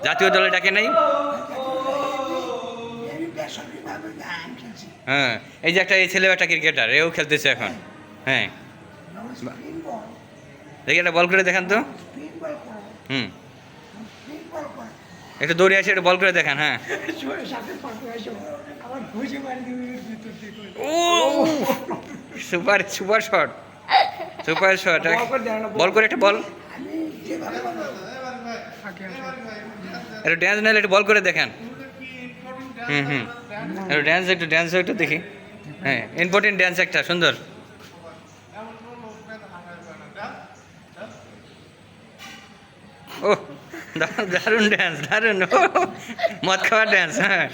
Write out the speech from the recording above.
জাতীয় দলে ডাকে নাই? হ্যাঁ, এই যে এই ছেলে একটা ক্রিকেটার, এও খেলতেছে এখন। হ্যাঁ, দেখি একটা বল করে দেখান তো। হুম, একটু দৌড়ে আসে, একটু বল করে দেখান। হ্যাঁ, ও super super shot, super shot. Bowl করে একটা বল, একটু ড্যান্স নাহলে একটু বল করে দেখান। হুম হুম, একটু ড্যান্স একটু দেখি। হ্যাঁ, ইম্পর্টেন্ট ড্যান্স একটা সুন্দর। ও দারুণ ড্যান্স, দারুণ। মদ খাওয়ার ড্যান্স। হ্যাঁ